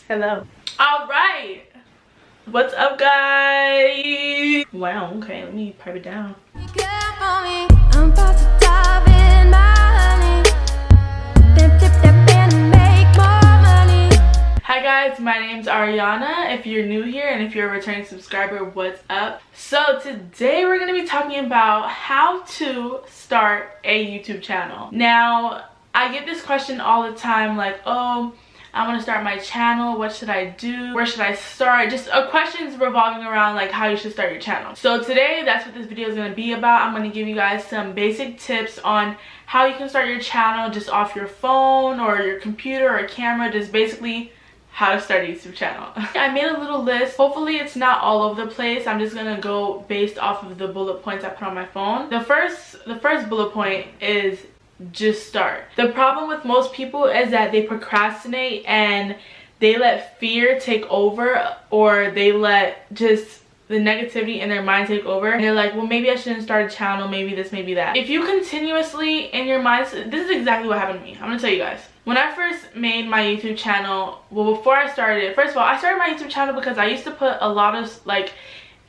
Hello. Alright. What's up, guys? Wow, okay, let me pipe it down. I'm about to dive in, my honey. Then flip that pen and make more money. Hi guys, my name's Aryahna. If you're new here and if you're a returning subscriber, what's up? So today we're going to be talking about how to start a YouTube channel. Now, I get this question all the time, like, oh, I want to start my channel. What should I do? Where should I start? Just questions revolving around like how you should start your channel. So today, that's what this video is going to be about. I'm going to give you guys some basic tips on how you can start your channel just off your phone or your computer or camera. Just basically how to start a YouTube channel. I made a little list. Hopefully it's not all over the place. I'm just going to go based off of the bullet points I put on my phone. The first bullet point is just start. The problem with most people is that they procrastinate and they let fear take over, or they let just the negativity in their mind take over, and they're like, well, maybe I shouldn't start a channel, maybe this, maybe that. If you continuously in your mind, this is exactly what happened to me. I'm gonna tell you guys. When I first made my YouTube channel, well, before I started it, first of all, I started my YouTube channel because I used to put a lot of like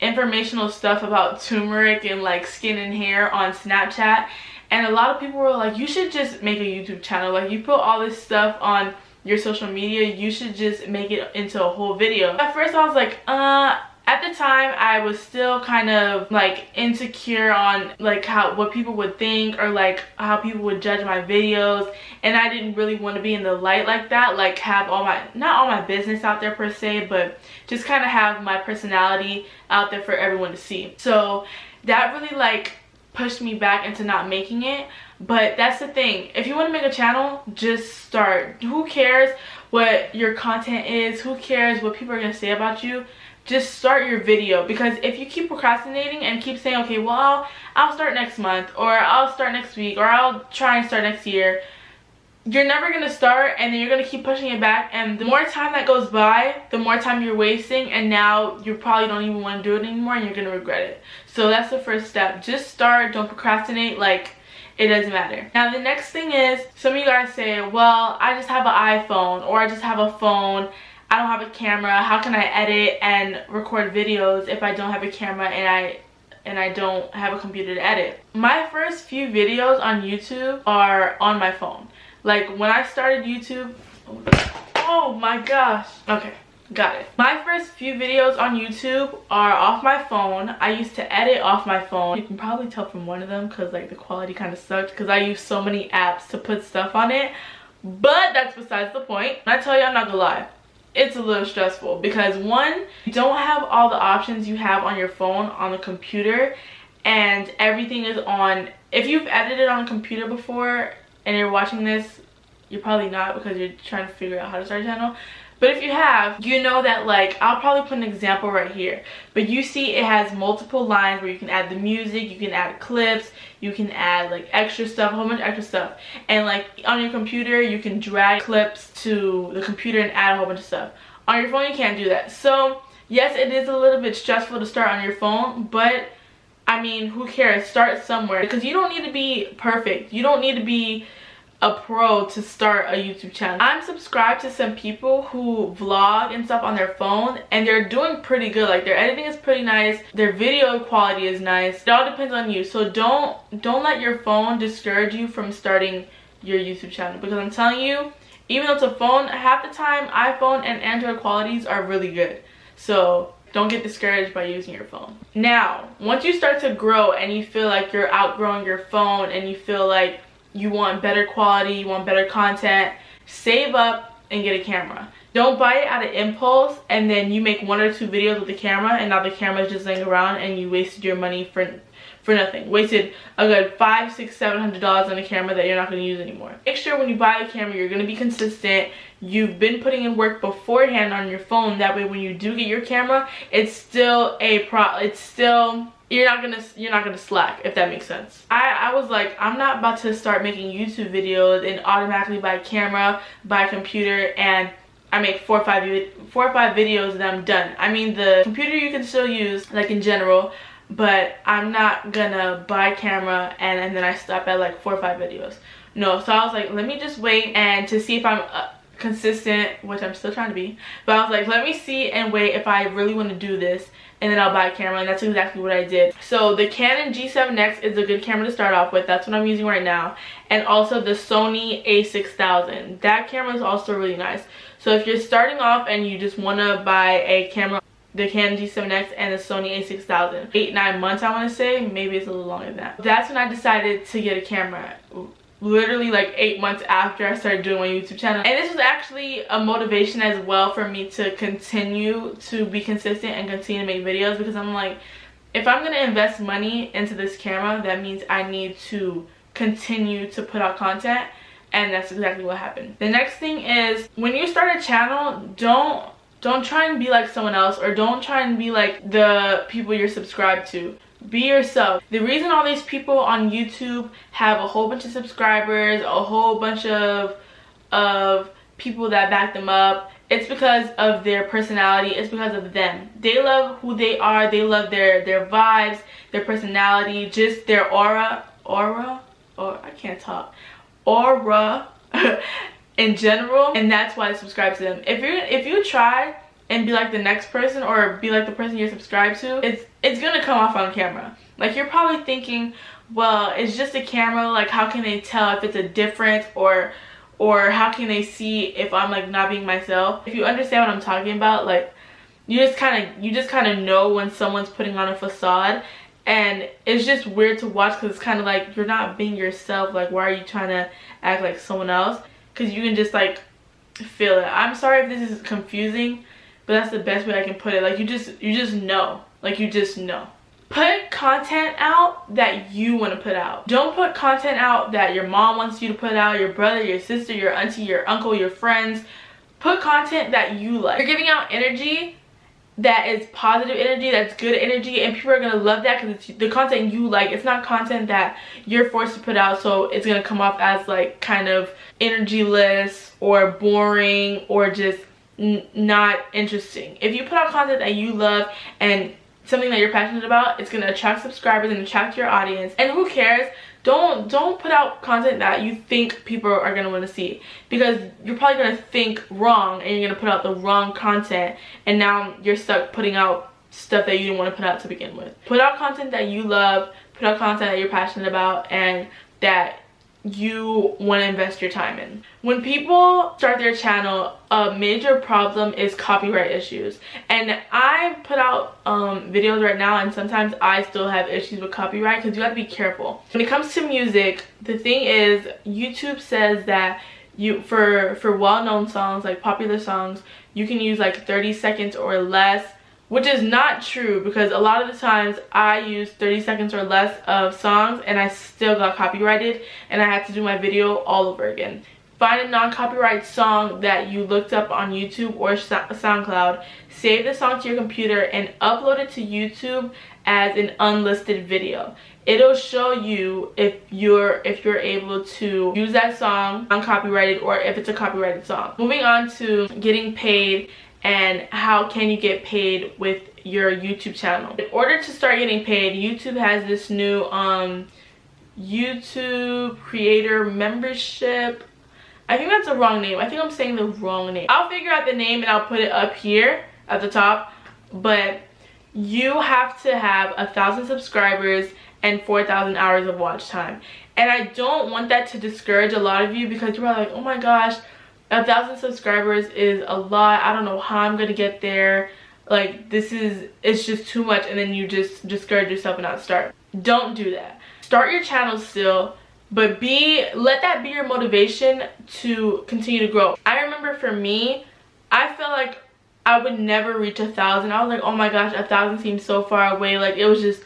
informational stuff about turmeric and like skin and hair on Snapchat. And a lot of people were like, you should just make a YouTube channel. Like, you put all this stuff on your social media, you should just make it into a whole video. At first I was like, at the time I was still kind of like insecure on like what people would think, or like how people would judge my videos, and I didn't really want to be in the light like that, like have not all my business out there per se, but just kind of have my personality out there for everyone to see. So that really like pushed me back into not making it. But that's the thing, if you want to make a channel, just start. Who cares what your content is? Who cares what people are going to say about you? Just start your video. Because if you keep procrastinating and keep saying, okay, well, I'll start next month, or I'll start next week, or I'll try and start next year, you're never going to start, and then you're going to keep pushing it back, and the more time that goes by, the more time you're wasting, and now you probably don't even want to do it anymore, and you're going to regret it. So that's the first step. Just start. Don't procrastinate. Like, it doesn't matter. Now the next thing is, some of you guys say, well, I just have an iPhone, or I just have a phone, I don't have a camera. How can I edit and record videos if I don't have a camera and I don't have a computer to edit? My first few videos on YouTube are on my phone. Like, when I started YouTube, oh my gosh. Okay, got it. My first few videos on YouTube are off my phone. I used to edit off my phone. You can probably tell from one of them because like the quality kind of sucked because I use so many apps to put stuff on it. But that's besides the point. And I tell you, I'm not gonna lie, it's a little stressful because one, you don't have all the options you have on your phone on the computer, and everything is on. If you've edited on a computer before and you're watching this, you're probably not because you're trying to figure out how to start a channel. But if you have, you know that, like, I'll probably put an example right here, but you see it has multiple lines where you can add the music, you can add clips, you can add like extra stuff, a whole bunch of extra stuff. And like on your computer, you can drag clips to the computer and add a whole bunch of stuff. On your phone, you can't do that. So yes, it is a little bit stressful to start on your phone, but I mean, who cares? Start somewhere, because you don't need to be perfect. You don't need to be a pro to start a YouTube channel. I'm subscribed to some people who vlog and stuff on their phone, and they're doing pretty good. Like, their editing is pretty nice, their video quality is nice. It all depends on you. So don't let your phone discourage you from starting your YouTube channel, because I'm telling you, even though it's a phone, half the time iPhone and Android qualities are really good. So don't get discouraged by using your phone. Now, once you start to grow and you feel like you're outgrowing your phone and you feel like you want better quality, you want better content, save up and get a camera. Don't buy it out of impulse and then you make 1 or 2 videos with the camera and now the camera is just laying around and you wasted your money for nothing. Wasted a good $500, $600, $700 on a camera that you're not going to use anymore. Make sure when you buy the camera, you're going to be consistent. You've been putting in work beforehand on your phone. That way when you do get your camera, it's still you're not gonna slack, if that makes sense. I was like, I'm not about to start making YouTube videos and automatically buy a camera, buy a computer, and I make 4 or 5 videos and I'm done. I mean, the computer you can still use, like in general, but I'm not gonna buy a camera and then I stop at like 4 or 5 videos. No, so I was like, let me just wait and to see if I'm consistent, which I'm still trying to be, but I was like, let me see and wait if I really want to do this, and then I'll buy a camera. And that's exactly what I did. So the Canon G7X is a good camera to start off with. That's what I'm using right now. And also the Sony a6000. That camera is also really nice. So if you're starting off and you just want to buy a camera, the Canon G7X and the Sony a6000, 8-9 months I want to say, maybe it's a little longer than that. That's when I decided to get a camera. Literally like 8 months after I started doing my YouTube channel. And this was actually a motivation as well for me to continue to be consistent and continue to make videos, because I'm like, if I'm going to invest money into this camera, that means I need to continue to put out content. And that's exactly what happened. The next thing is, when you start a channel, don't try and be like someone else, or don't try and be like the people you're subscribed to. Be yourself. The reason all these people on YouTube have a whole bunch of subscribers, a whole bunch of people that back them up, it's because of their personality. It's because of them. They love who they are. They love their vibes, their personality, just their aura in general, and that's why I subscribe to them. If you try and be like the next person, or be like the person you're subscribed to, it's gonna come off on camera. Like, you're probably thinking, well, it's just a camera, like how can they tell if it's a difference, or how can they see if I'm like not being myself? If you understand what I'm talking about, like you just kind of know when someone's putting on a facade, and it's just weird to watch, because it's kind of like you're not being yourself. Like, why are you trying to act like someone else? Because you can just like feel it. I'm sorry if this is confusing, but that's the best way I can put it. Like, you just know. Like, you just know. Put content out that you want to put out. Don't put content out that your mom wants you to put out, your brother, your sister, your auntie, your uncle, your friends. Put content that you like. You're giving out energy that is positive energy, that's good energy, and people are gonna love that because it's the content you like. It's not content that you're forced to put out, so it's gonna come off as like kind of energyless or boring or just not interesting. If you put out content that you love and something that you're passionate about, it's gonna attract subscribers and attract your audience. And who cares? Don't put out content that you think people are gonna want to see, because you're probably gonna think wrong and you're gonna put out the wrong content, and now you're stuck putting out stuff that you didn't want to put out to begin with. Put out content that you love, put out content that you're passionate about and that you want to invest your time in. When people start their channel, a major problem is copyright issues, and I put out videos right now, and sometimes I still have issues with copyright, because you have to be careful. When it comes to music, the thing is, YouTube says that you for well-known songs, like popular songs, you can use like 30 seconds or less, which is not true, because a lot of the times I use 30 seconds or less of songs and I still got copyrighted and I had to do my video all over again. Find a non-copyright song that you looked up on YouTube or SoundCloud, save the song to your computer and upload it to YouTube as an unlisted video. It'll show you if you're able to use that song uncopyrighted or if it's a copyrighted song. Moving on to getting paid and how can you get paid with your YouTube channel. In order to start getting paid, YouTube has this new YouTube creator membership. I think that's the wrong name. I think I'm saying the wrong name. I'll figure out the name and I'll put it up here at the top. But you have to have 1,000 subscribers and 4,000 hours of watch time. And I don't want that to discourage a lot of you, because you're like, oh my gosh, 1,000 subscribers is a lot. I don't know how I'm gonna get there. Like, it's just too much, and then you just discourage yourself and not start. Don't do that. Start your channel still, but let that be your motivation to continue to grow. I remember for me, I felt like I would never reach 1,000. I was like, oh my gosh, 1,000 seems so far away. Like, it was just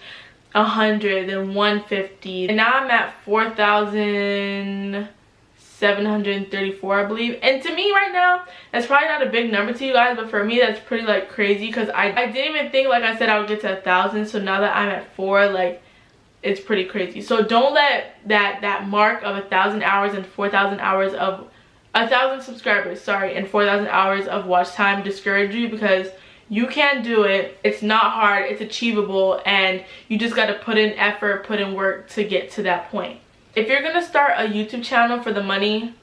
100 and 150, and now I'm at 4,734, I believe. And to me right now, that's probably not a big number to you guys, but for me that's pretty like crazy, because I didn't even think, like I said, I would get to 1,000. So now that I'm at 4, like, it's pretty crazy. So don't let that mark of 1,000 hours and 4,000 hours of 1,000 subscribers, sorry, and 4,000 hours of watch time discourage you, because you can do it. It's not hard, it's achievable, and you just got to put in effort, put in work to get to that point. If you're gonna start a YouTube channel for the money,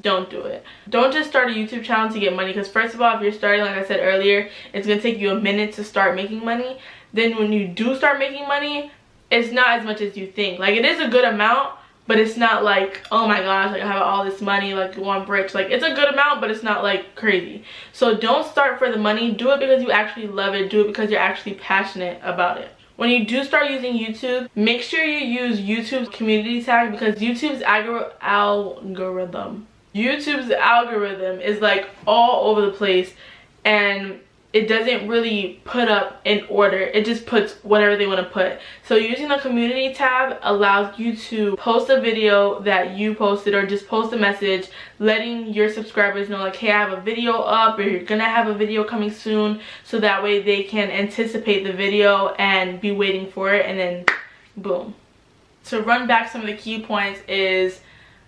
don't do it. Don't just start a YouTube channel to get money, because first of all, if you're starting, like I said earlier, it's gonna take you a minute to start making money. Then when you do start making money, it's not as much as you think. Like, it is a good amount, but it's not like, oh my gosh, like I have all this money, like one rich. Like, it's a good amount, but it's not like crazy. So don't start for the money. Do it because you actually love it. Do it because you're actually passionate about it. When you do start using YouTube, make sure you use YouTube's community tab, because YouTube's algorithm is like all over the place, and it doesn't really put up in order. It just puts whatever they want to put. So using the community tab allows you to post a video that you posted, or just post a message letting your subscribers know, like, hey, I have a video up, or you're gonna have a video coming soon, so that way they can anticipate the video and be waiting for it, and then boom. To run back some of the key points is,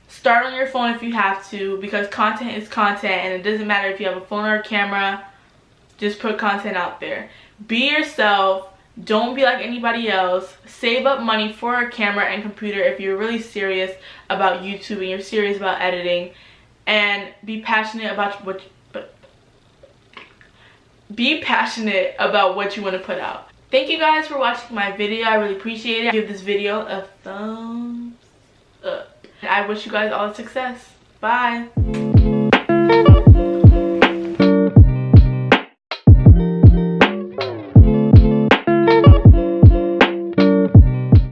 start on your phone if you have to, because content is content, and it doesn't matter if you have a phone or a camera. Just put content out there. Be yourself. Don't be like anybody else. Save up money for a camera and computer if you're really serious about YouTube and you're serious about editing. And be passionate about what you want to put out. Thank you guys for watching my video. I really appreciate it. Give this video a thumbs up. I wish you guys all the success. Bye.